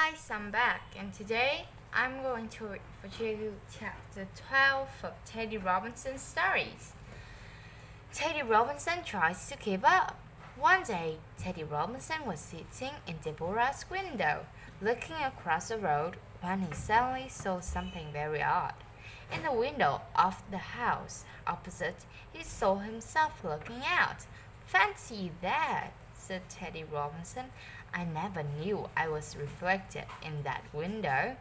Guys, I'm back, and today I'm going to read for you chapter 12 of Teddy Robinson's stories. Teddy Robinson tries to keep up. One day, Teddy Robinson was sitting in Deborah's window, looking across the road when he suddenly saw something very odd. In the window of the house opposite, he saw himself looking out. "Fancy that," said Teddy Robinson. "I never knew I was reflected in that window."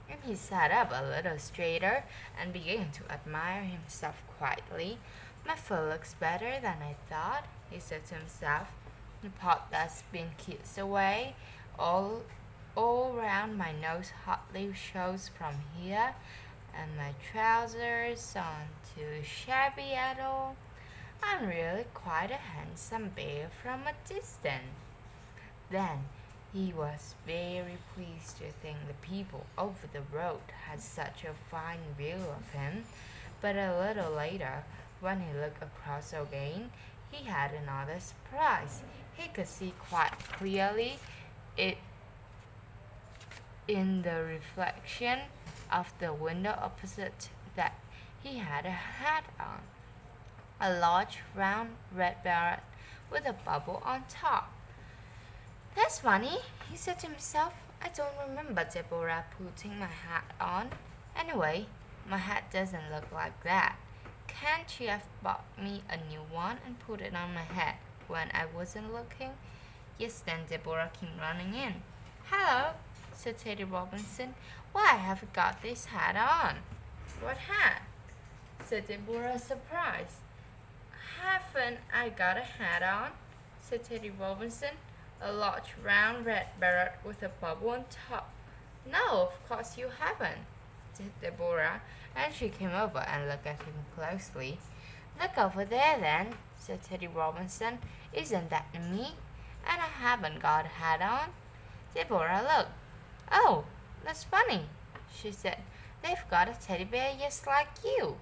And he sat up a little straighter and began to admire himself quietly. "My foot looks better than I thought," he said to himself. "The pot that's been kicked away all round my nose hardly shows from here, and my trousers aren't too shabby at all. I'm really quite a handsome bear from a distance." Then he was very pleased to think the people over the road had such a fine view of him. But a little later, when he looked across again, he had another surprise. He could see quite clearly it in the reflection of the window opposite that he had a hat on, a large round red beret with a bubble on top. "That's funny," he said to himself. "I don't remember Deborah putting my hat on. Anyway, my hat doesn't look like that. Can't she have bought me a new one and put it on my head when I wasn't looking?" Yes, then Deborah came running in. "Hello," said Teddy Robinson. "Why, I have got this hat on." "What hat?" said Deborah, surprised. "Haven't I got a hat on?" said Teddy Robinson. "A large round red beret with a bubble on top." "No, of course you haven't," said Deborah, and she came over and looked at him closely. "Look over there then," said Teddy Robinson. "Isn't that me? And I haven't got a hat on." Deborah looked. "Oh, that's funny," she said. "They've got a teddy bear just like you.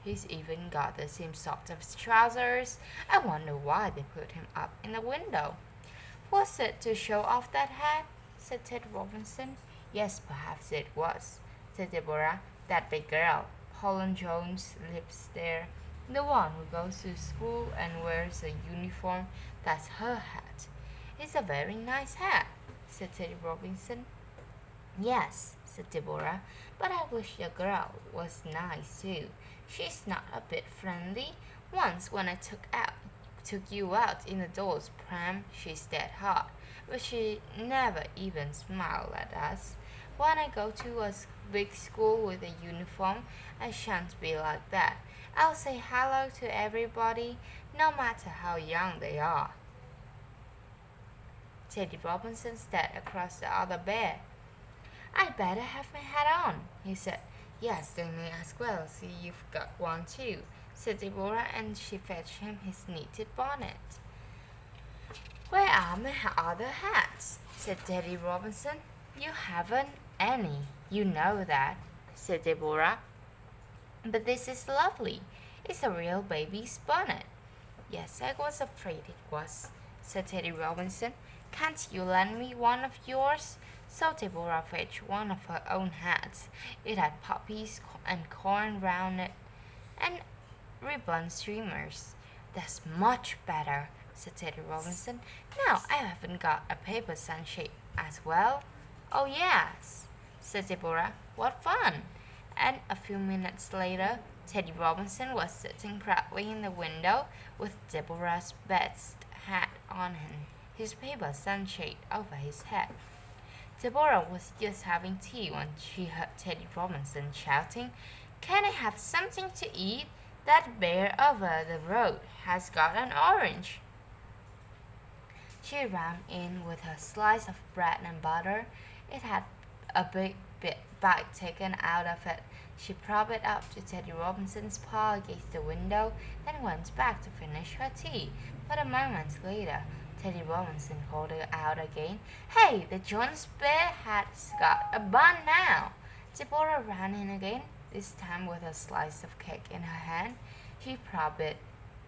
He's even got the same sort of trousers. I wonder why they put him up in the window." "Was it to show off that hat?" said Ted Robinson. "Yes, perhaps it was," said Deborah. "That big girl, Pauline Jones, lives there. The one who goes to school and wears a uniform. That's her hat." "It's a very nice hat," said Teddy Robinson. "Yes," said Deborah, "but I wish the girl was nice too. She's not a bit friendly. Once when I took you out in the doll's pram, she's dead hard, but she never even smiled at us. When I go to a big school with a uniform, I shan't be like that. I'll say hello to everybody, no matter how young they are." Teddy Robinson stared across the other bear. "I'd better have my hat on," he said. "Yes, they may as well see you've got one too," said Deborah, and she fetched him his knitted bonnet. "Where are my other hats?" said Teddy Robinson. "You haven't any, you know that," said Deborah. "But this is lovely. It's a real baby's bonnet." "Yes, I was afraid it was," said Teddy Robinson. "Can't you lend me one of yours?" So Deborah fetched one of her own hats. It had poppies and corn round it, and ribbon streamers. "That's much better," said Teddy Robinson. "Now I haven't got a paper sunshade as well." "Oh yes," said Deborah. "What fun!" And a few minutes later, Teddy Robinson was sitting proudly in the window with Deborah's best hat on him, his paper sunshade over his head. Deborah was just having tea when she heard Teddy Robinson shouting, "Can I have something to eat? That bear over the road has got an orange." She ran in with her slice of bread and butter. It had a big bite taken out of it. She propped it up to Teddy Robinson's paw against the window, then went back to finish her tea. But a moment later, Teddy Robinson called her out again. "Hey, the Jones bear has got a bun now." Deborah ran in again, this time with a slice of cake in her hand. She propped it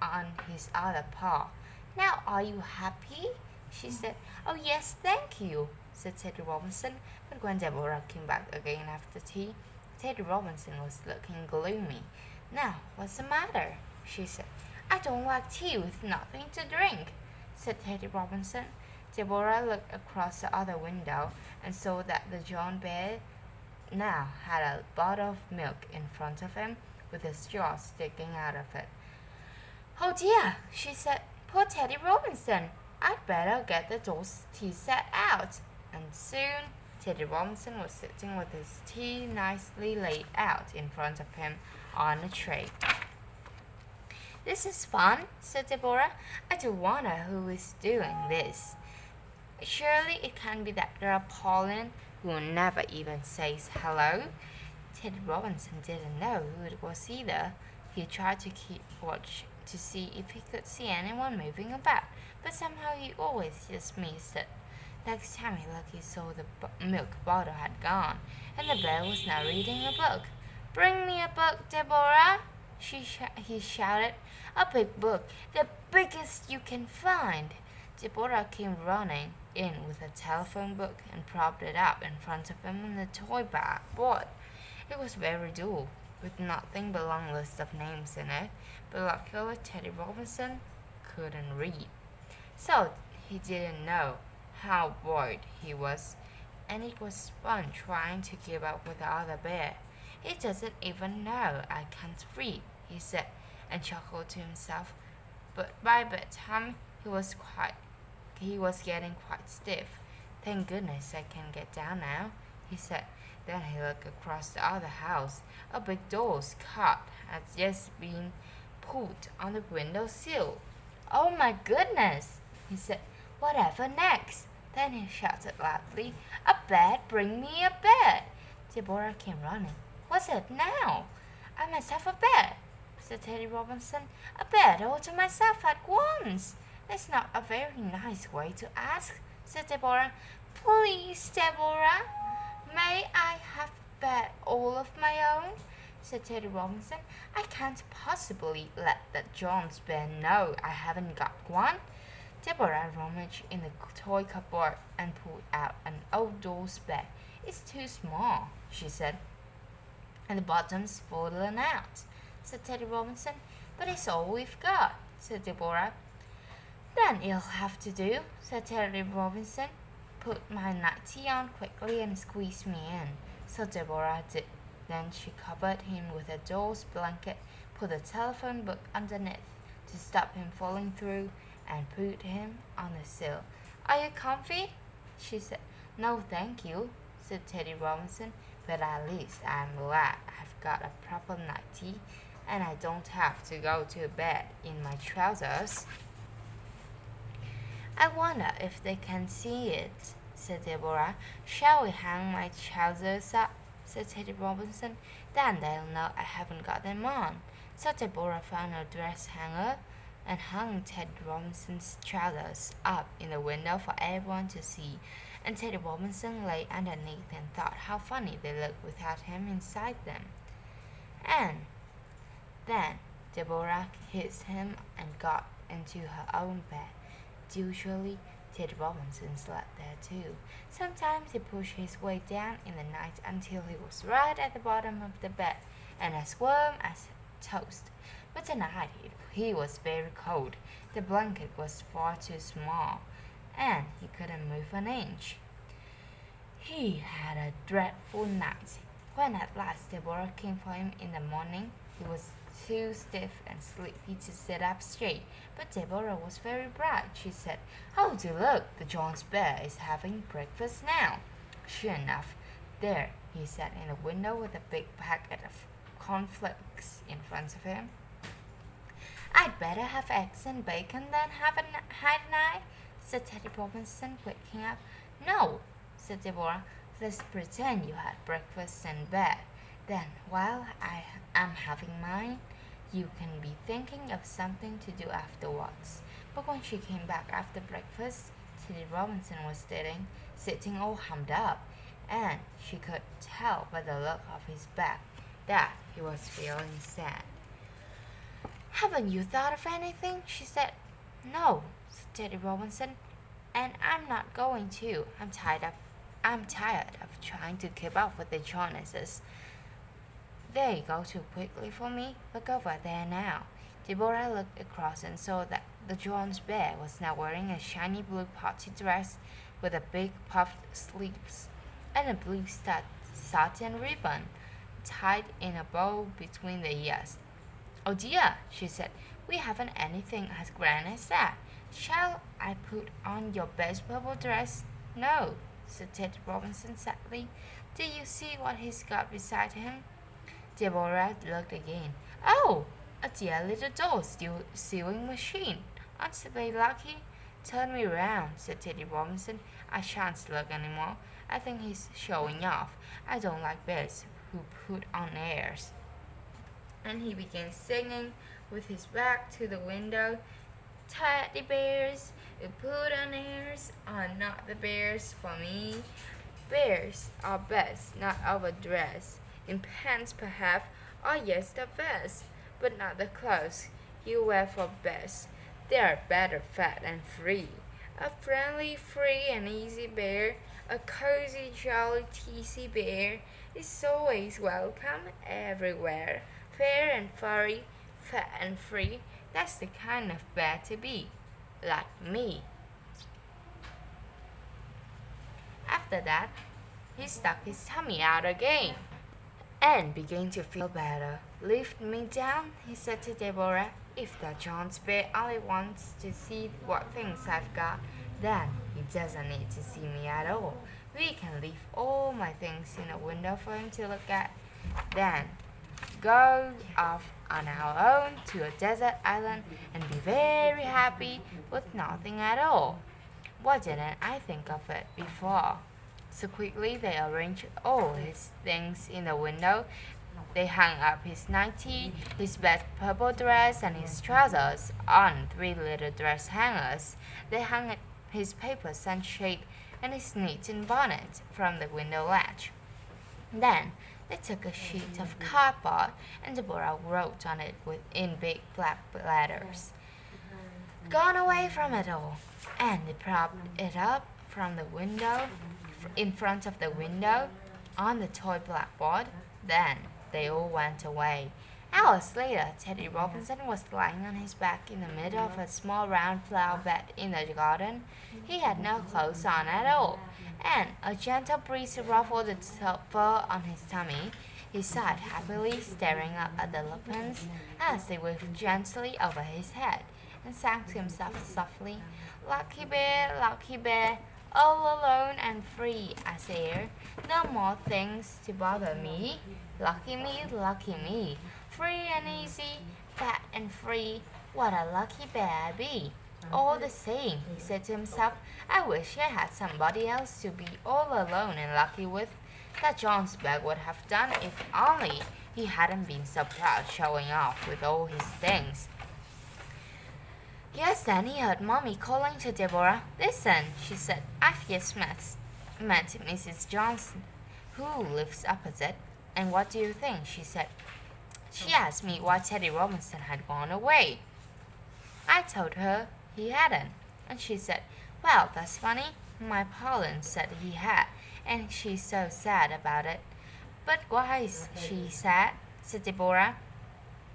on his other paw. "Now are you happy?" she said. "Oh yes, thank you," said Teddy Robinson. But when Deborah came back again after tea, Teddy Robinson was looking gloomy. "Now, what's the matter?" she said. "I don't like tea with nothing to drink," said Teddy Robinson. Deborah looked across the other window and saw that the John Bear now had a bottle of milk in front of him with a straw sticking out of it. "Oh dear," she said. "Poor Teddy Robinson. I'd better get the dog's tea set out." And soon Teddy Robinson was sitting with his tea nicely laid out in front of him on a tray. "This is fun," said Deborah. "I do wonder who is doing this. Surely it can't be that girl Pauline, who never even says hello." Teddy Robinson didn't know who it was either. He tried to keep watch to see if he could see anyone moving about, but somehow he always just missed it. Next time he looked, he saw the milk bottle had gone, and the bear was now reading a book. "Bring me a book, Deborah," he shouted. "A big book, the biggest you can find." Deborah came running in with a telephone book and propped it up in front of him on the toy board. It was very dull, with nothing but a long list of names in it, but luckily Teddy Robinson couldn't read. So he didn't know how bored he was, and it was fun trying to keep up with the other bear. "He doesn't even know I can't read," he said, and chuckled to himself. But by bedtime he was getting quite stiff. "Thank goodness I can get down now," he said. Then he looked across the other house. A big doll's cart had just been put on the window sill. "Oh my goodness," he said. "Whatever next?" Then he shouted loudly, "A bed! Bring me a bed!" Deborah came running. "What's it now?" "I must have a bed," said Teddy Robinson. "A bed all to myself at once." "That's not a very nice way to ask," said Deborah. "Please, Deborah, may I have a bed all of my own?" said Teddy Robinson. "I can't possibly let that John's bear know I haven't got one." Deborah rummaged in the toy cupboard and pulled out an old doll's bed. "It's too small," she said, "and the bottom's fallen out," said Teddy Robinson. "But it's all we've got," said Deborah. "Then it'll have to do," said Teddy Robinson. "Put my nightie on quickly and squeeze me in." So Deborah did. Then she covered him with a doll's blanket, put a telephone book underneath to stop him falling through, and put him on the sill. "Are you comfy?" she said. "No, thank you," said Teddy Robinson, "but at least I'm glad I've got a proper nightie, and I don't have to go to bed in my trousers." "I wonder if they can see it," said Deborah. "Shall we hang my trousers up?" said Teddy Robinson. "Then they'll know I haven't got them on." So Deborah found a dress hanger and hung Teddy Robinson's trousers up in the window for everyone to see, and Teddy Robinson lay underneath and thought how funny they looked without him inside them. And then Deborah kissed him and got into her own bed. Usually Teddy Robinson slept there too. Sometimes he pushed his way down in the night until he was right at the bottom of the bed and as warm as toast. But tonight he was very cold. The blanket was far too small, and he couldn't move an inch. He had a dreadful night. When at last Deborah came for him in the morning, he was too stiff and sleepy to sit up straight. But Deborah was very bright. She said, "Oh, do look, the John's bear is having breakfast now." Sure enough, there he sat in the window with a big packet of cornflakes in front of him. "I'd better have eggs and bacon than hadn't I?" said Teddy Robinson, waking up. "No," said Deborah. "Let's pretend you had breakfast in bed. Then, while I am having mine, you can be thinking of something to do afterwards." But when she came back after breakfast, Teddy Robinson was sitting all hummed up, and she could tell by the look of his back that he was feeling sad. "Haven't you thought of anything?" she said. "No," said Teddy Robinson, "and I'm not going to. I'm tired of I'm tired of trying to keep up with the Joneses. They go too quickly for me. Look over there now." Deborah looked across and saw that the Jones bear was now wearing a shiny blue party dress with a big puffed sleeves and a blue satin ribbon tied in a bow between the ears. "Oh dear," she said, "we haven't anything as grand as that. Shall I put on your best purple dress?" "No," said Ted Robinson sadly. "Do you see what he's got beside him?" Deborah looked again. "Oh, a dear little doll sewing machine. Aren't they lucky?" "Turn me round," said Teddy Robinson. "I shan't look any more. I think he's showing off. I don't like bears who put on airs." And he began singing with his back to the window. "Teddy bears who put on airs are not the bears for me. Bears are best, not overdressed. In pants perhaps, or yes the vest, but not the clothes you wear for best. They are better fat and free. A friendly, free and easy bear, a cozy, jolly, teasy bear, is always welcome everywhere. Fair and furry, fat and free, that's the kind of bear to be, like me." After that, he stuck his tummy out again and began to feel better. "Lift me down," he said to Deborah. "If the Jones bear only wants to see what things I've got, then he doesn't need to see me at all. We can leave all my things in a window for him to look at. Then go off on our own to a desert island and be very happy with nothing at all. Why didn't I think of it before?" So quickly they arranged all his things in the window. They hung up his nightie, his best purple dress, and his trousers on 3 little dress hangers. They hung his paper sunshade and his knitting bonnet from the window ledge. Then they took a sheet of cardboard, and Deborah wrote on it in big black letters, "Gone away from it all," and they propped it up from the window, in front of the window, on the toy blackboard. Then they all went away. Hours later, Teddy Robinson was lying on his back in the middle of a small round flower bed in the garden. He had no clothes on at all, and a gentle breeze ruffled the fur on his tummy. He sat happily, staring up at the lupins as they waved gently over his head, and sang to himself softly, lucky bear, all alone and free as air. No more things to bother me. Lucky me, free and easy, fat and free. What a lucky bear I be. All the same," he said to himself, "I wish I had somebody else to be all alone and lucky with. That Jones bear would have done if only he hadn't been so proud showing off with all his things." Yes, then he heard Mommy calling to Deborah. "Listen," she said, "I've just met Mrs. Johnson, who lives opposite. And what do you think?" she said. "She asked me why Teddy Robinson had gone away. I told her he hadn't, and she said, 'Well, that's funny. My Pauline said he had, and she's so sad about it.'" "But why is she sad?" said Deborah.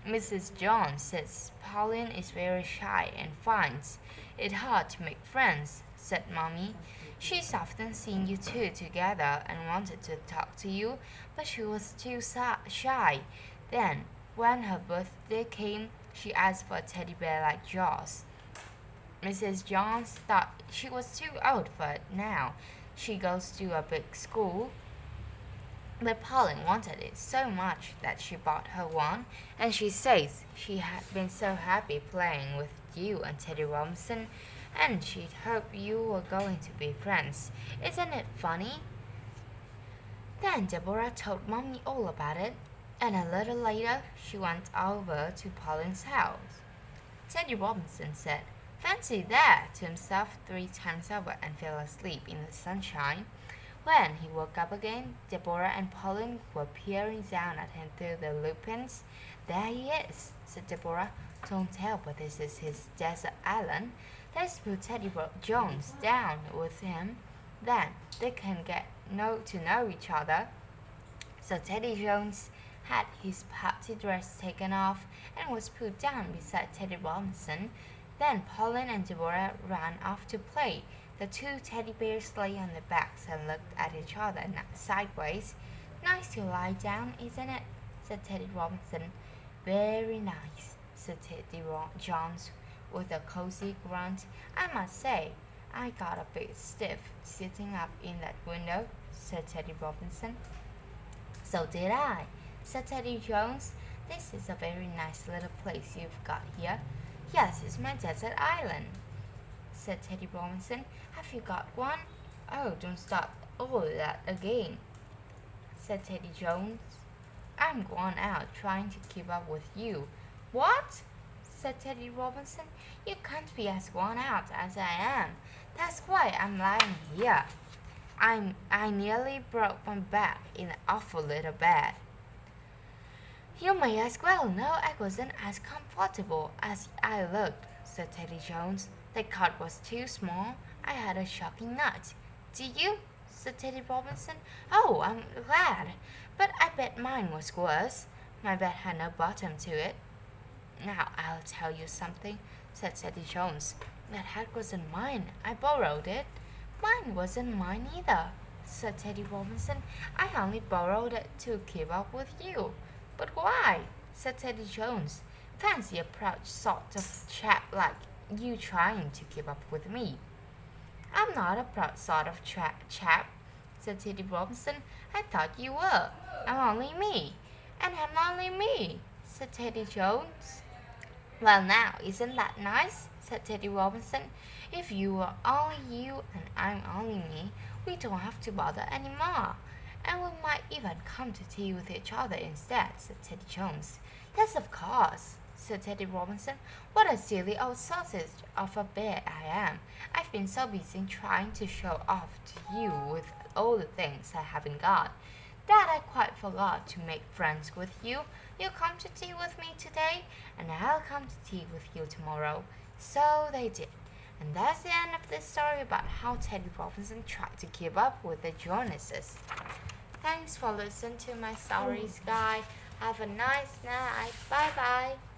"Mrs. Jones says Pauline is very shy and finds it hard to make friends," said Mommy. "She's often seen you two together and wanted to talk to you, but she was too shy. Then, when her birthday came, she asked for a teddy bear like yours. Mrs. Jones thought she was too old for it now. She goes to a big school. But Pauline wanted it so much that she bought her one, and she says she had been so happy playing with you and Teddy Robinson, and she'd hoped you were going to be friends. Isn't it funny?" Then Deborah told Mommy all about it, and a little later she went over to Pauline's house. Teddy Robinson said, "Fancy that," to himself 3 times over and fell asleep in the sunshine. When he woke up again, Deborah and Pauline were peering down at him through the lupins. "There he is," said Deborah. "Don't tell, but this is his desert island. Let's put Teddy Jones down with him. Then they can get know each other. So Teddy Jones had his party dress taken off and was put down beside Teddy Robinson. Then Pauline and Deborah ran off to play. The two teddy bears lay on their backs and looked at each other sideways. Nice to lie down, isn't it? Said Teddy Robinson. Very nice, said Teddy Jones with a cozy grunt. I must say, I got a bit stiff sitting up in that window, said Teddy Robinson. So did I, said Teddy Jones. This is a very nice little place you've got here. Yes, it's my desert island, said Teddy Robinson. Have you got one? Oh, don't start all that again, said Teddy Jones. I'm going out trying to keep up with you. What? Said Teddy Robinson. You can't be as worn out as I am. That's why I'm lying here. I nearly broke my back in an awful little bed. You may as well know I wasn't as comfortable as I looked, said Teddy Jones. The cot was too small. I had a shocking night. Did you? Said Teddy Robinson. Oh, I'm glad. But I bet mine was worse. My bed had no bottom to it. Now I'll tell you something, said Teddy Jones. That hat wasn't mine. I borrowed it. Mine wasn't mine either, said Teddy Robinson. I only borrowed it to keep up with you. But why? Said Teddy Jones. Fancy a proud sort of chap like you trying to keep up with me. I'm not a proud sort of chap, said Teddy Robinson. I thought you were. I'm only me. And I'm only me, said Teddy Jones. Well now, isn't that nice? Said Teddy Robinson. If you were only you and I'm only me, we don't have to bother anymore. And we might even come to tea with each other instead, said Teddy Jones. Yes, of course, said Teddy Robinson. What a silly old sausage of a bear I am. I've been so busy trying to show off to you with all the things I haven't got, that I quite forgot to make friends with you. You'll come to tea with me today, and I'll come to tea with you tomorrow. So they did. And that's the end of this story about how Teddy Robinson tried to keep up with the Joneses. Thanks for listening to my stories, guys. Have a nice night. Bye bye.